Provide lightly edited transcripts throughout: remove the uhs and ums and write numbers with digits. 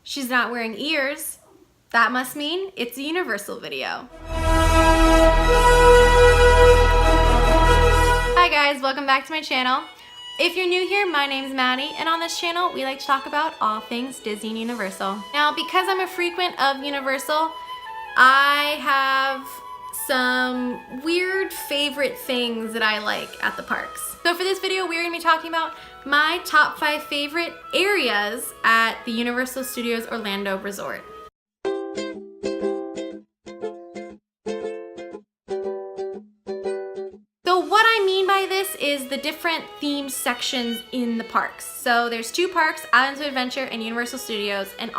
She's not wearing ears. That must mean it's a Universal video. Hi guys, welcome back to my channel. If you're new here, my name's Maddie, and on this channel, we like to talk about all things Disney and Universal. Now, because I'm a frequent of Universal, I have some weird favorite things that I like at the parks. So for this video, we're gonna be talking about my top 5 favorite areas at the Universal Studios Orlando Resort. So what I mean by this is the different themed sections in the parks. So there's 2 parks, Islands of Adventure and Universal Studios, and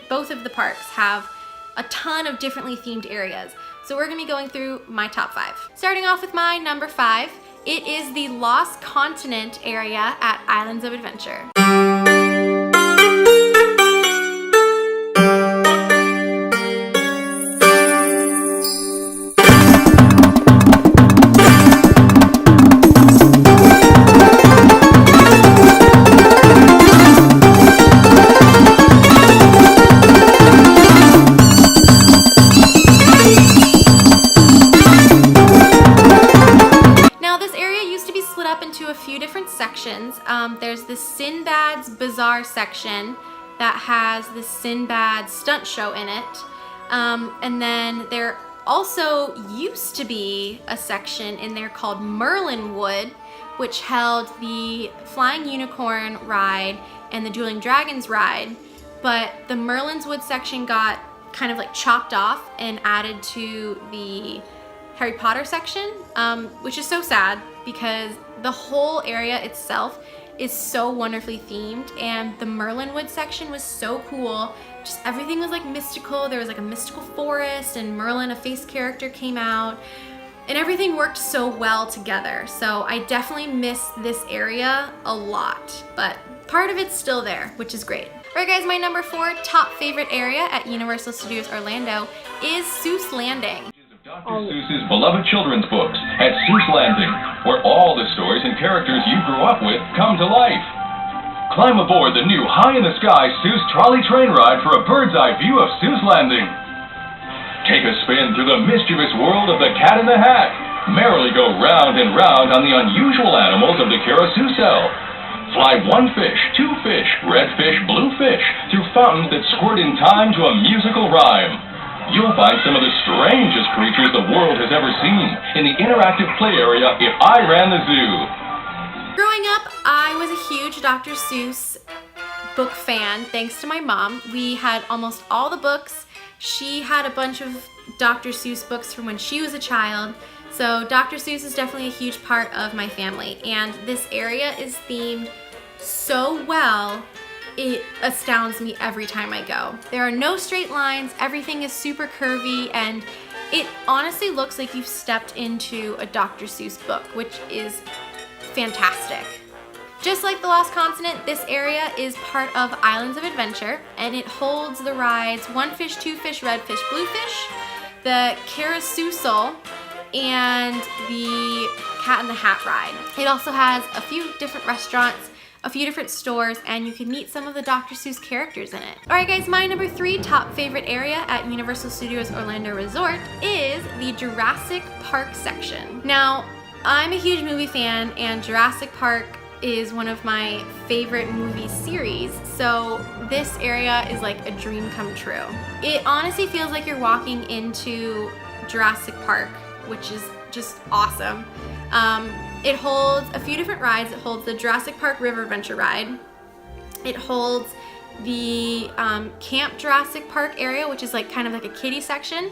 both of the parks have a ton of differently themed areas. So we're gonna be going through my top 5. Starting off with my number 5, it is the Lost Continent area at Islands of Adventure. There's the Sinbad's Bazaar section that has the Sinbad stunt show in it. And then there also used to be a section in there called Merlin Wood, which held the Flying Unicorn ride and the Dueling Dragons ride. But the Merlin's Wood section got kind of like chopped off and added to the Harry Potter section, which is so sad because the whole area itself is so wonderfully themed, and the Merlinwood section was so cool. Just everything was like mystical. There was like a mystical forest, and Merlin, a face character, came out, and everything worked so well together. So I definitely miss this area a lot, but part of it's still there, which is great. Alright guys, my number 4 top favorite area at Universal Studios Orlando is Seuss Landing. Dr. Seuss's beloved children's books at Seuss Landing, where all the stories and characters you grew up with come to life. Climb aboard the new high-in-the-sky Seuss trolley train ride for a bird's-eye view of Seuss Landing. Take a spin through the mischievous world of the Cat in the Hat. Merrily go round and round on the unusual animals of the Carousel. Fly 1 fish, 2 fish, red fish, blue fish, through fountains that squirt in time to a musical rhyme. You'll find some of the strangest creatures the world has ever seen in the interactive play area If I Ran the Zoo. Growing up, I was a huge Dr. Seuss book fan, thanks to my mom. We had almost all the books. She had a bunch of Dr. Seuss books from when she was a child. So Dr. Seuss is definitely a huge part of my family, and this area is themed so well. It astounds me every time I go. There are no straight lines, everything is super curvy, and it honestly looks like you've stepped into a Dr. Seuss book, which is fantastic. Just like the Lost Continent, this area is part of Islands of Adventure, and it holds the rides 1 fish, 2 fish, red fish, blue fish, the Carousel, and the Cat in the Hat ride. It also has a few different restaurants, a few different stores, and you can meet some of the Dr. Seuss characters in it. Alright guys, my number 3 top favorite area at Universal Studios Orlando Resort is the Jurassic Park section. Now, I'm a huge movie fan, and Jurassic Park is one of my favorite movie series, so this area is like a dream come true. It honestly feels like you're walking into Jurassic Park, which is just awesome. It holds a few different rides. It holds the Jurassic Park River Adventure ride. It holds the Camp Jurassic Park area, which is like kind of like a kiddie section.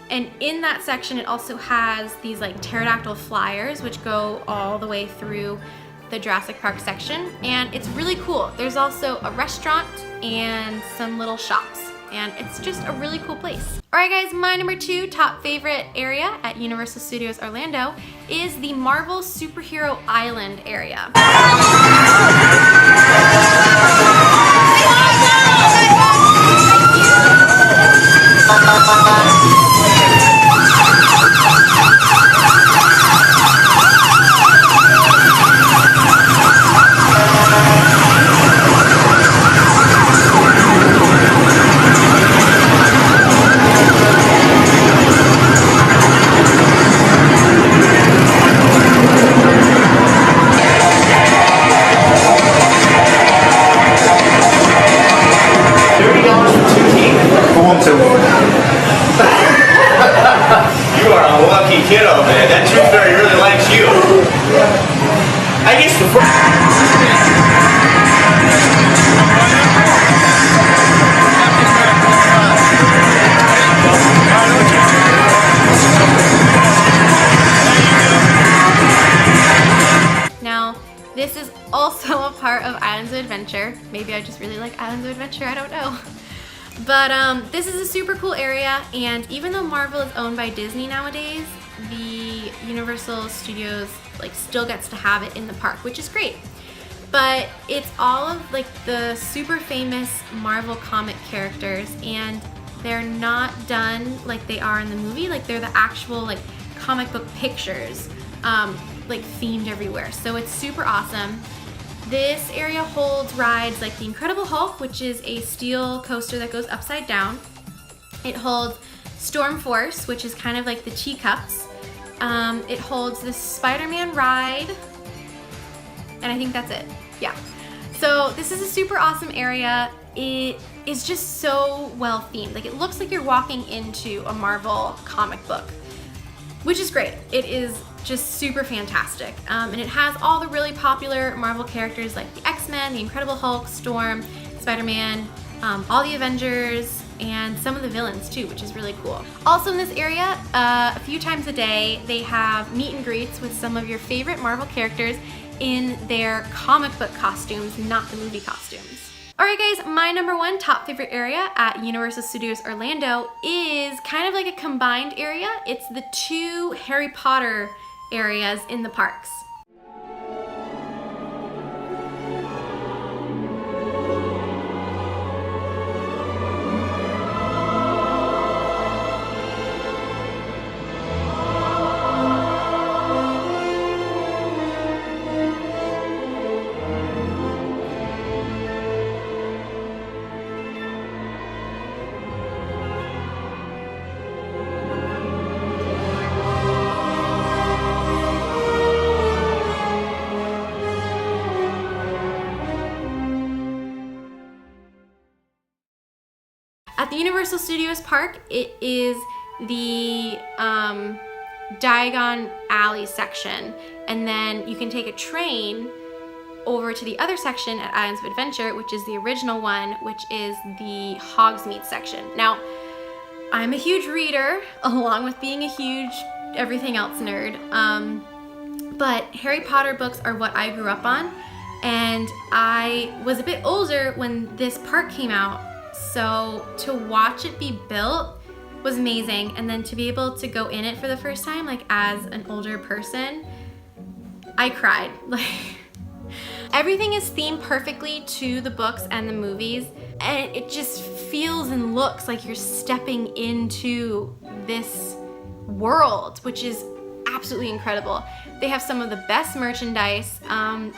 And in that section, it also has these like pterodactyl flyers, which go all the way through the Jurassic Park section. And it's really cool. There's also a restaurant and some little shops, and it's just a really cool place. Alright guys, my number 2 top favorite area at Universal Studios Orlando is the Marvel Superhero Island area. part of Islands of Adventure. Maybe I just really like Islands of Adventure, I don't know. But this is a super cool area, and even though Marvel is owned by Disney nowadays, the Universal Studios like still gets to have it in the park, which is great. But it's all of like the super famous Marvel comic characters, and they're not done like they are in the movie. Like they're the actual like comic book pictures, like themed everywhere. So it's super awesome. This area holds rides like the Incredible Hulk, which is a steel coaster that goes upside down. It holds Storm Force, which is kind of like the teacups. It holds the Spider-Man ride, and I think that's it. Yeah. So this is a super awesome area. It is just so well themed. Like it looks like you're walking into a Marvel comic book, which is great. It is just super fantastic. And it has all the really popular Marvel characters like the X-Men, the Incredible Hulk, Storm, Spider-Man, all the Avengers, and some of the villains too, which is really cool. Also in this area, a few times a day, they have meet and greets with some of your favorite Marvel characters in their comic book costumes, not the movie costumes. Alright guys, my #1 top favorite area at Universal Studios Orlando is kind of like a combined area. It's the 2 Harry Potter areas in the parks. At the Universal Studios Park, it is the Diagon Alley section, and then you can take a train over to the other section at Islands of Adventure, which is the original one, which is the Hogsmeade section. Now, I'm a huge reader, along with being a huge everything else nerd, but Harry Potter books are what I grew up on, and I was a bit older when this park came out. So to watch it be built was amazing, and then to be able to go in it for the first time, like as an older person, I cried. Like everything is themed perfectly to the books and the movies, and it just feels and looks like you're stepping into this world, which is absolutely incredible. They have some of the best merchandise,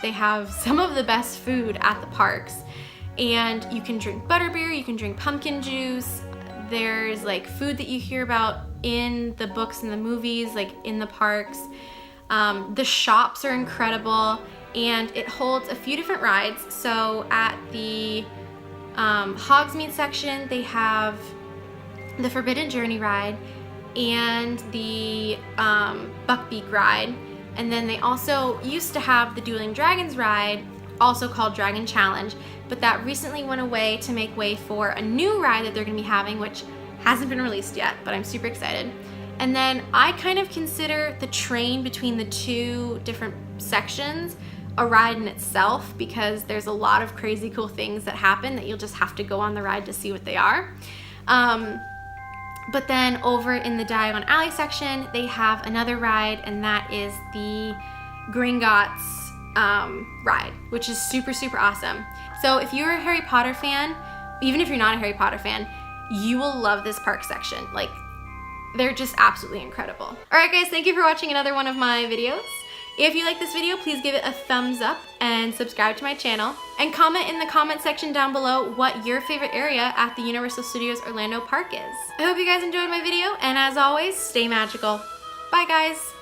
they have some of the best food at the parks. And you can drink butterbeer, you can drink pumpkin juice. There's like food that you hear about in the books and the movies, like in the parks. The shops are incredible, and it holds a few different rides. So at the Hogsmeade section, they have the Forbidden Journey ride and the Buckbeak ride. And then they also used to have the Dueling Dragons ride, also called Dragon Challenge, but that recently went away to make way for a new ride that they're gonna be having, which hasn't been released yet, but I'm super excited. And then I kind of consider the train between the 2 different sections a ride in itself, because there's a lot of crazy cool things that happen that you'll just have to go on the ride to see what they are. But then over in the Diagon Alley section, they have another ride, and that is the Gringotts ride, which is super, super awesome. So if you're a Harry Potter fan, even if you're not a Harry Potter fan, you will love this park section. Like, they're just absolutely incredible. All right, guys, thank you for watching another one of my videos. If you like this video, please give it a thumbs up and subscribe to my channel, and comment in the comment section down below what your favorite area at the Universal Studios Orlando Park is. I hope you guys enjoyed my video, and as always, stay magical. Bye, guys.